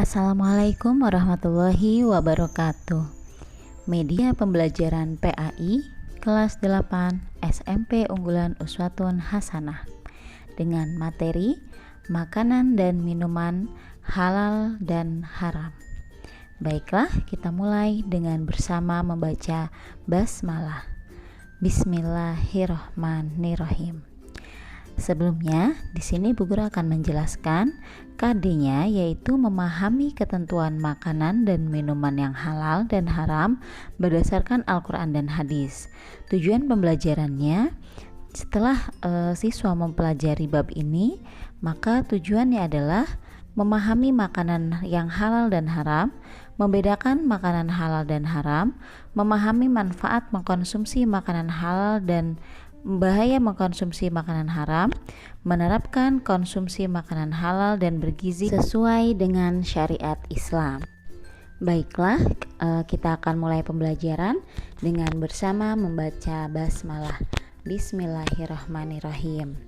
Assalamualaikum warahmatullahi wabarakatuh. Media pembelajaran PAI kelas 8 SMP Unggulan Uswatun Hasanah dengan materi makanan dan minuman halal dan haram. Baiklah, kita mulai dengan bersama membaca basmalah. Bismillahirrahmanirrahim. Sebelumnya, di sini Bu Guru akan menjelaskan KD-nya, yaitu memahami ketentuan makanan dan minuman yang halal dan haram berdasarkan Al-Quran dan hadis. Tujuan pembelajarannya, setelah siswa mempelajari bab ini, maka tujuannya adalah memahami makanan yang halal dan haram, membedakan makanan halal dan haram, memahami manfaat mengkonsumsi makanan halal dan bahaya mengkonsumsi makanan haram, menerapkan konsumsi makanan halal dan bergizi sesuai dengan syariat Islam. Baiklah, kita akan mulai pembelajaran dengan bersama membaca basmalah. Bismillahirrahmanirrahim.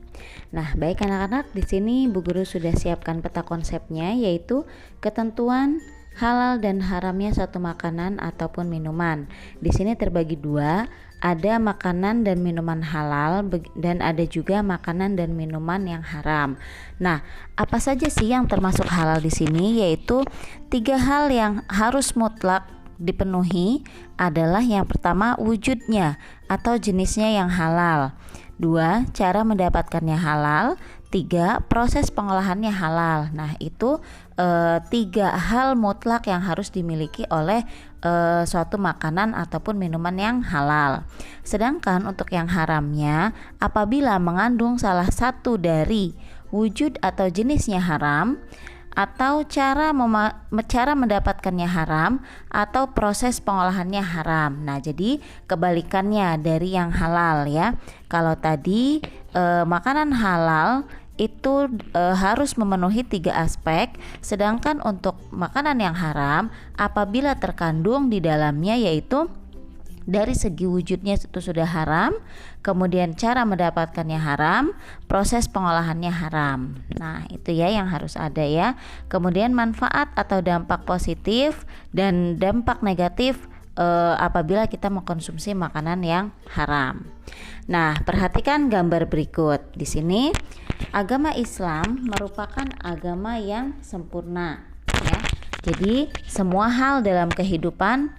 Nah, baik anak-anak, di sini Bu Guru sudah siapkan peta konsepnya, yaitu ketentuan halal dan haramnya suatu makanan ataupun minuman. Di sini terbagi dua, ada makanan dan minuman halal dan ada juga makanan dan minuman yang haram. Nah, apa saja sih yang termasuk halal di sini? Yaitu 3 hal yang harus mutlak dipenuhi adalah yang pertama wujudnya atau jenisnya yang halal. 2, cara mendapatkannya halal. 3, proses pengolahannya halal. Nah, itu 3 hal mutlak yang harus dimiliki oleh suatu makanan ataupun minuman yang halal. Sedangkan untuk yang haramnya, apabila mengandung salah satu dari wujud atau jenisnya haram, atau cara mendapatkannya haram, atau proses pengolahannya haram. Nah, jadi kebalikannya dari yang halal ya. Kalau tadi makanan halal itu harus memenuhi 3 aspek, sedangkan untuk makanan yang haram apabila terkandung di dalamnya yaitu dari segi wujudnya itu sudah haram, kemudian cara mendapatkannya haram, proses pengolahannya haram. Nah, itu ya yang harus ada ya. Kemudian manfaat atau dampak positif dan dampak negatif apabila kita mengkonsumsi makanan yang haram. Nah, perhatikan gambar berikut. Di sini agama Islam merupakan agama yang sempurna ya. Jadi semua hal dalam kehidupan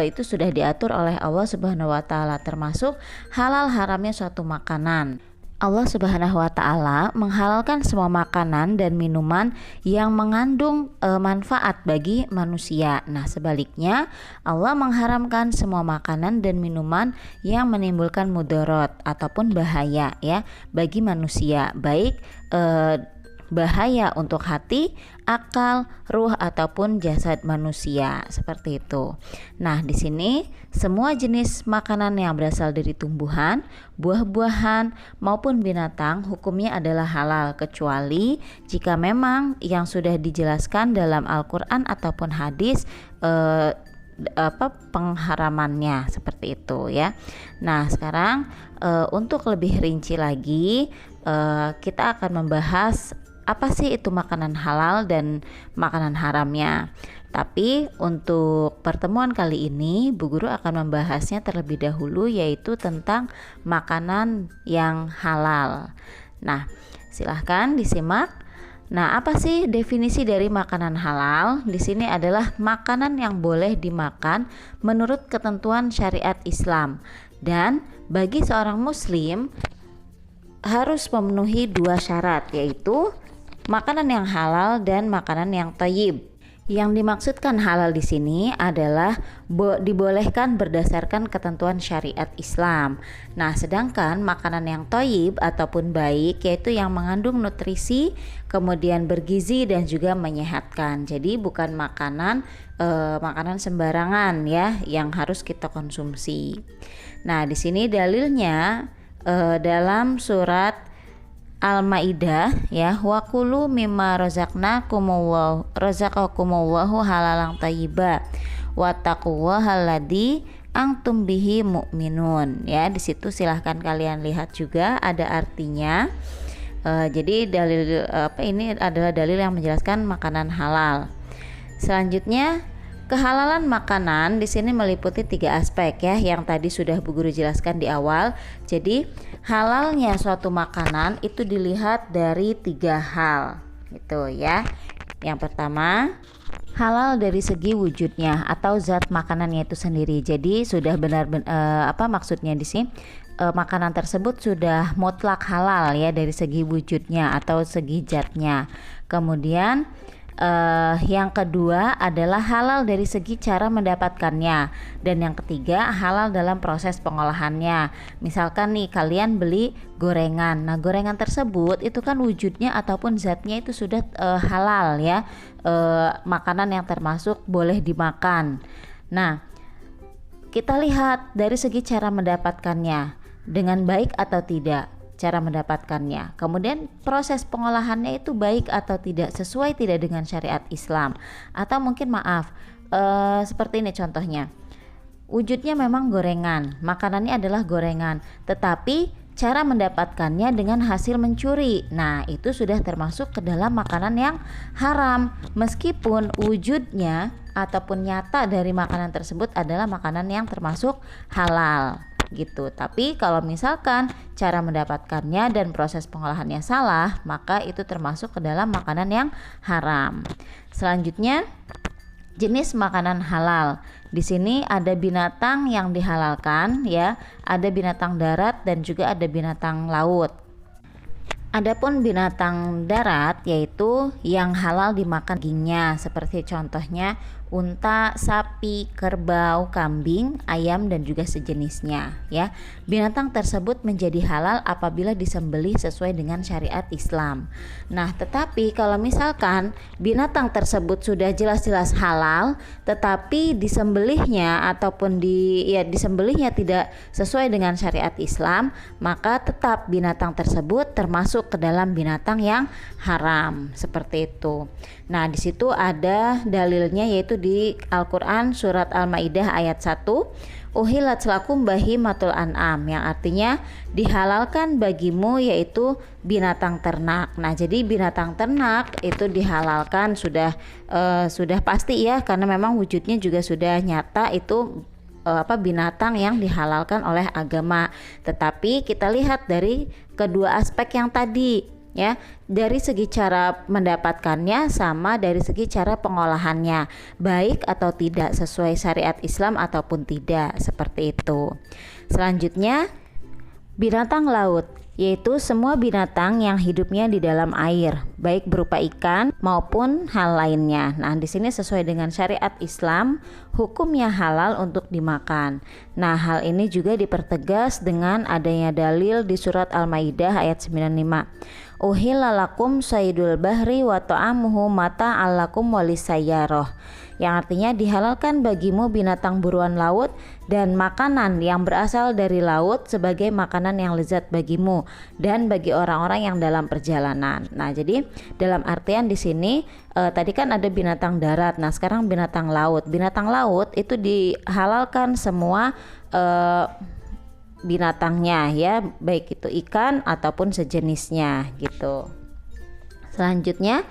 itu sudah diatur oleh Allah Subhanahu wa taala, termasuk halal haramnya suatu makanan. Allah Subhanahu wa taala menghalalkan semua makanan dan minuman yang mengandung manfaat bagi manusia. Nah, sebaliknya Allah mengharamkan semua makanan dan minuman yang menimbulkan mudarat ataupun bahaya ya bagi manusia, baik bahaya untuk hati, akal, ruh ataupun jasad manusia, seperti itu. Nah, di sini semua jenis makanan yang berasal dari tumbuhan, buah-buahan maupun binatang hukumnya adalah halal, kecuali jika memang yang sudah dijelaskan dalam Al-Qur'an ataupun hadis pengharamannya, seperti itu ya. Nah, sekarang untuk lebih rinci lagi kita akan membahas apa sih itu makanan halal dan makanan haramnya. Tapi untuk pertemuan kali ini Bu Guru akan membahasnya terlebih dahulu, yaitu tentang makanan yang halal. Nah, silahkan disimak. Nah, apa sih definisi dari makanan halal? Di sini adalah makanan yang boleh dimakan menurut ketentuan syariat Islam, dan bagi seorang muslim harus memenuhi 2 syarat, yaitu makanan yang halal dan makanan yang thayyib. Yang dimaksudkan halal di sini adalah dibolehkan berdasarkan ketentuan syariat Islam. Nah, sedangkan makanan yang thayyib ataupun baik yaitu yang mengandung nutrisi, kemudian bergizi dan juga menyehatkan. Jadi bukan makanan sembarangan ya yang harus kita konsumsi. Nah, di sini dalilnya dalam surat Al-Maidah ya, wa kulu mimma razaqakumullahu halalan thayyiba wattaqullaha alladzi antum bihi mu'minun ya. Di situ silahkan kalian lihat juga ada artinya. Jadi dalil ini adalah dalil yang menjelaskan makanan halal. Selanjutnya, kehalalan makanan di sini meliputi 3 aspek ya, yang tadi sudah Bu Guru jelaskan di awal. Jadi, halalnya suatu makanan itu dilihat dari 3 hal, gitu ya. Yang pertama, halal dari segi wujudnya atau zat makanannya itu sendiri. Jadi sudah apa maksudnya di sini? Makanan tersebut sudah mutlak halal ya dari segi wujudnya atau segi zatnya. Kemudian yang kedua adalah halal dari segi cara mendapatkannya, dan yang ketiga halal dalam proses pengolahannya. Misalkan nih kalian beli gorengan, nah gorengan tersebut itu kan wujudnya ataupun zatnya itu sudah halal ya, makanan yang termasuk boleh dimakan. Nah, kita lihat dari segi cara mendapatkannya dengan baik atau tidak cara mendapatkannya. Kemudian proses pengolahannya itu baik atau tidak, sesuai tidak dengan syariat Islam. Atau mungkin seperti ini contohnya. Wujudnya memang gorengan, makanannya adalah gorengan, tetapi cara mendapatkannya dengan hasil mencuri. Nah, itu sudah termasuk ke dalam makanan yang haram, meskipun wujudnya ataupun nyata dari makanan tersebut adalah makanan yang termasuk halal gitu. Tapi kalau misalkan cara mendapatkannya dan proses pengolahannya salah, maka itu termasuk ke dalam makanan yang haram. Selanjutnya, jenis makanan halal. Di sini ada binatang yang dihalalkan ya, ada binatang darat dan juga ada binatang laut. Adapun binatang darat yaitu yang halal dimakan dagingnya, seperti contohnya unta, sapi, kerbau, kambing, ayam dan juga sejenisnya ya. Binatang tersebut menjadi halal apabila disembelih sesuai dengan syariat Islam. Nah, tetapi kalau misalkan binatang tersebut sudah jelas-jelas halal tetapi disembelihnya ataupun disembelihnya tidak sesuai dengan syariat Islam, maka tetap binatang tersebut termasuk ke dalam binatang yang haram, seperti itu. Nah, di situ ada dalilnya yaitu di Al-Qur'an surat Al-Maidah ayat 1, Uhilat lakum bahimatul an'am, yang artinya dihalalkan bagimu yaitu binatang ternak. Nah, jadi binatang ternak itu dihalalkan sudah pasti ya, karena memang wujudnya juga sudah nyata itu binatang yang dihalalkan oleh agama. Tetapi kita lihat dari kedua aspek yang tadi ya, dari segi cara mendapatkannya sama dari segi cara pengolahannya, baik atau tidak sesuai syariat Islam ataupun tidak, seperti itu. Selanjutnya, binatang laut, yaitu semua binatang yang hidupnya di dalam air, baik berupa ikan maupun hal lainnya. Nah, di sini sesuai dengan syariat Islam, hukumnya halal untuk dimakan. Nah, hal ini juga dipertegas dengan adanya dalil di surat Al-Maidah ayat 95. Uhillalakum saydul bahri wa ta'amuhu mata'allakum walisayyarah, yang artinya dihalalkan bagimu binatang buruan laut dan makanan yang berasal dari laut sebagai makanan yang lezat bagimu dan bagi orang-orang yang dalam perjalanan. Nah, jadi dalam artian di sini tadi kan ada binatang darat, nah sekarang binatang laut. Binatang laut itu dihalalkan semua binatangnya ya, baik itu ikan ataupun sejenisnya gitu. Selanjutnya,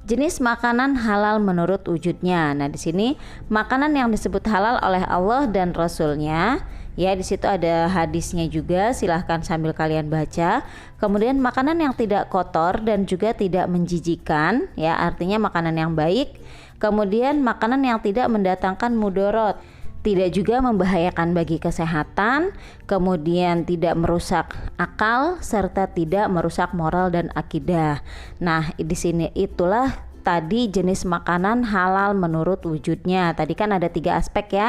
jenis makanan halal menurut wujudnya. Nah, di sini makanan yang disebut halal oleh Allah dan Rasulnya ya, di situ ada hadisnya juga, silahkan sambil kalian baca. Kemudian makanan yang tidak kotor dan juga tidak menjijikan ya, artinya makanan yang baik. Kemudian makanan yang tidak mendatangkan mudorot, tidak juga membahayakan bagi kesehatan, kemudian tidak merusak akal serta tidak merusak moral dan akidah. Nah, di sini itulah tadi jenis makanan halal menurut wujudnya. Tadi kan ada 3 aspek ya,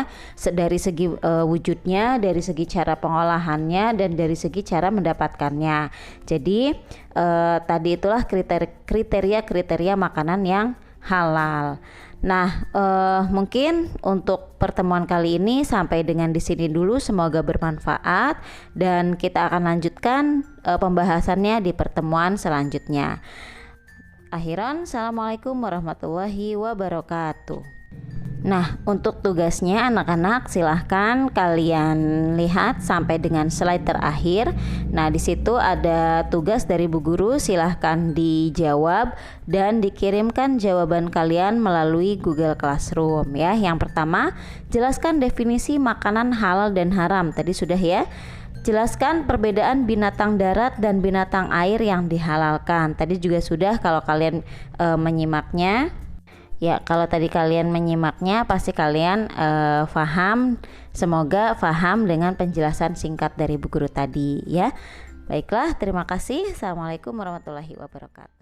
dari segi wujudnya, dari segi cara pengolahannya, dan dari segi cara mendapatkannya. Jadi tadi itulah kriteria makanan yang halal. Nah, mungkin untuk pertemuan kali ini sampai dengan di sini dulu. Semoga bermanfaat dan kita akan lanjutkan pembahasannya di pertemuan selanjutnya. Akhiran, assalamualaikum warahmatullahi wabarakatuh. Nah, untuk tugasnya anak-anak silahkan kalian lihat sampai dengan slide terakhir. Nah, di situ ada tugas dari Bu Guru, silahkan dijawab dan dikirimkan jawaban kalian melalui Google Classroom ya. Yang pertama, jelaskan definisi makanan halal dan haram. Tadi sudah ya. Jelaskan perbedaan binatang darat dan binatang air yang dihalalkan. Tadi juga sudah kalau kalian menyimaknya. Ya, kalau tadi kalian menyimaknya pasti kalian paham. Semoga paham dengan penjelasan singkat dari Bu Guru tadi ya. Baiklah, terima kasih. Assalamualaikum warahmatullahi wabarakatuh.